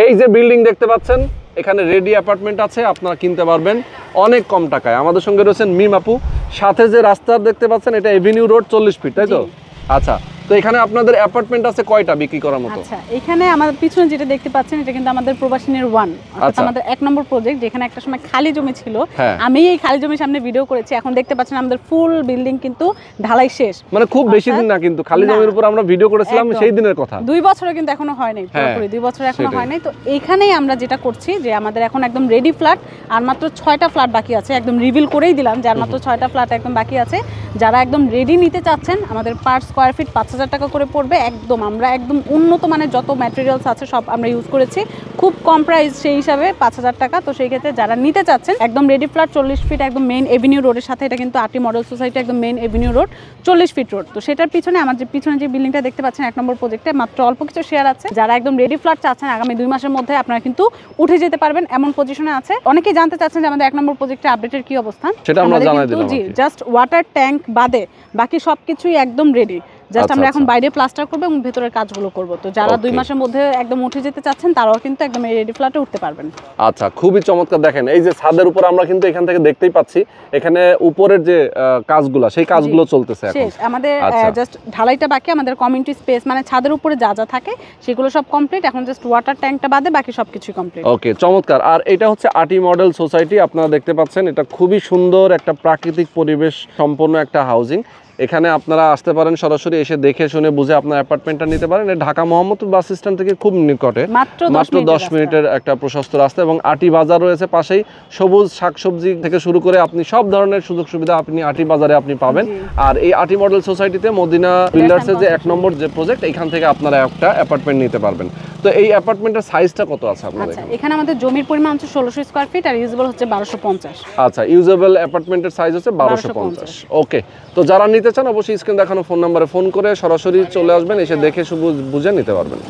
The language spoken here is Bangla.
এই যে বিল্ডিং দেখতে পাচ্ছেন, এখানে রেডি অ্যাপার্টমেন্ট আছে, আপনারা কিনতে পারবেন অনেক কম টাকায়। আমাদের সঙ্গে রয়েছেন মিম আপু। সাথে যে রাস্তা দেখতে পাচ্ছেন এটা এভিনিউ রোড 40 ফিট, তাই তো? আচ্ছা, তো এখানে আপনাদের অ্যাপার্টমেন্ট আছে কয়টা বিক্রি করার মতো? আচ্ছা, এখানে আমাদের পিছনে যেটা দেখতে পাচ্ছেন এটা কিন্তু আমাদের প্রবাসিনীর 1, অর্থাৎ আমাদের 1 নম্বর প্রজেক্ট, যেখানে একটা সময় খালি জমি ছিল। আমি এই খালি জমির সামনে ভিডিও করেছি। এখন দেখতে পাচ্ছেন আমাদের ফুল বিল্ডিং কিন্তু ঢালাই শেষ, মানে খুব বেশি দিন না, কিন্তু খালি জমির উপর আমরা ভিডিও করেছিলাম সেই দিনের কথা। 2 বছরও কিন্তু এখনো হয় নাই, পুরোপুরি 2 বছর এখনো হয় নাই। তো এইখানেই আমরা যেটা করছি যে আমাদের এখন একদম রেডি ফ্ল্যাট, আর মাত্র 6টা ফ্ল্যাট বাকি আছে। একদম রিভিল করেই দিলাম যে আর মাত্র 6টা ফ্ল্যাট একদম বাকি আছে। যারা একদম রেডি নিতে চাচ্ছেন, আমাদের পার স্কয়ার ফিট 5000 টাকা করে পড়বে। একদম আমরা একদম উন্নত মানের যত ম্যাটেরিয়ালস আছে সব আমরা ইউজ করেছি, খুব কম প্রাইস সেই হিসাবে 5000 টাকা। তো সেই ক্ষেত্রে যারা নিতে চাচ্ছেন, একদম রেডি ফ্ল্যাট 40 ফিট একদম মেইন এভিনিউ রোডের সাথে, এটা কিন্তু আরটি মডেল সোসাইটি একদম main Avenue road 40 fit road. তো সেটার পিছনে আমার যে পিছনে যে বিল্ডিংটা দেখতে পাচ্ছেন 1 নম্বর প্রজেক্টে মাত্র অল্প কিছু শেয়ার আছে। যারা একদম রেডি ফ্ল্যাট চাচ্ছেন আগামী 2 মাসের মধ্যে আপনারা কিন্তু উঠে যেতে পারবেন, এমন পজিশনে আছে। অনেকেই জানতে চাচ্ছেন যে আমাদের 1 নম্বর প্রজেক্টের আপডেটের কি অবস্থান, সেটা আমরা জানাই দিলাম। জি, জাস্ট ওয়াটার ট্যাঙ্ক বাদে বাকি সবকিছুই একদম রেডি। জাস্ট আমরা এখন বাইরে প্লাস্টার করব এবং ভেতরের কাজগুলো করব। তো যারা 2 মাসের মধ্যে একদম উঠে যেতে চাচ্ছেন তারাও কিন্তু একদম এই রেডি ফ্ল্যাটে উঠতে পারবেন। আচ্ছা, খুবই চমৎকার। দেখেন এই যে ছাদের উপর আমরা কিন্তু এখান থেকে দেখতেই পাচ্ছি, এখানে উপরের যে কাজগুলো সেই কাজগুলো চলতেছে এখন। শেষ, আমাদের জাস্ট ঢালাইটা বাকি। আমাদের কমিউনিটি স্পেস মানে ছাদের উপরে যা যা থাকে সেগুলো সব কমপ্লিট। এখন জাস্ট ওয়াটার ট্যাঙ্কটা বাদে বাকি সবকিছু কমপ্লিট। ওকে, চমৎকার। আর এটা হচ্ছে আরটি মডেল সোসাইটি, আপনারা দেখতে পাচ্ছেন। এটা খুবই সুন্দর একটা প্রাকৃতিক পরিবেশ সম্পন্ন একটা হাউজিং। এখানে আপনারা আসতে পারেন, সরাসরি এসে দেখে শুনে বুঝে আপনার অ্যাপার্টমেন্টটা নিতে পারেন। ঢাকা মোহাম্মদপুর বাস স্ট্যান্ড থেকে খুব নিকটে, মাত্র 10 মিনিটের একটা প্রশস্ত রাস্তা, এবং আটি বাজার রয়েছে পাশেই। সবুজ শাকসবজি থেকে শুরু করে আপনি সব ধরনের সুযোগ সুবিধা আপনি আটি বাজারে আপনি পাবেন। আর এই আরটি মডেল সোসাইটিতে মদিনা বিল্ডার্সের যে 1 নম্বর যে প্রজেক্ট, এখান থেকে আপনারা একটা অ্যাপার্টমেন্ট নিতে পারবেন। তো এই অ্যাপার্টমেন্টের সাইজটা কত আছে আপনাদের? আচ্ছা, এখানে আমাদের জমির পরিমাণ হচ্ছে 1600 স্কয়ার ফিট আর ইউজেবল হচ্ছে 1250। আচ্ছা, ইউজেবল অ্যাপার্টমেন্টের সাইজ হচ্ছে 1250। ওকে, তো যারা নিতে চান অবশ্যই স্ক্রিন দেখানো ফোন নম্বরে ফোন করে সরাসরি চলে আসবেন, এসে দেখে বুঝে নিতে পারবেন।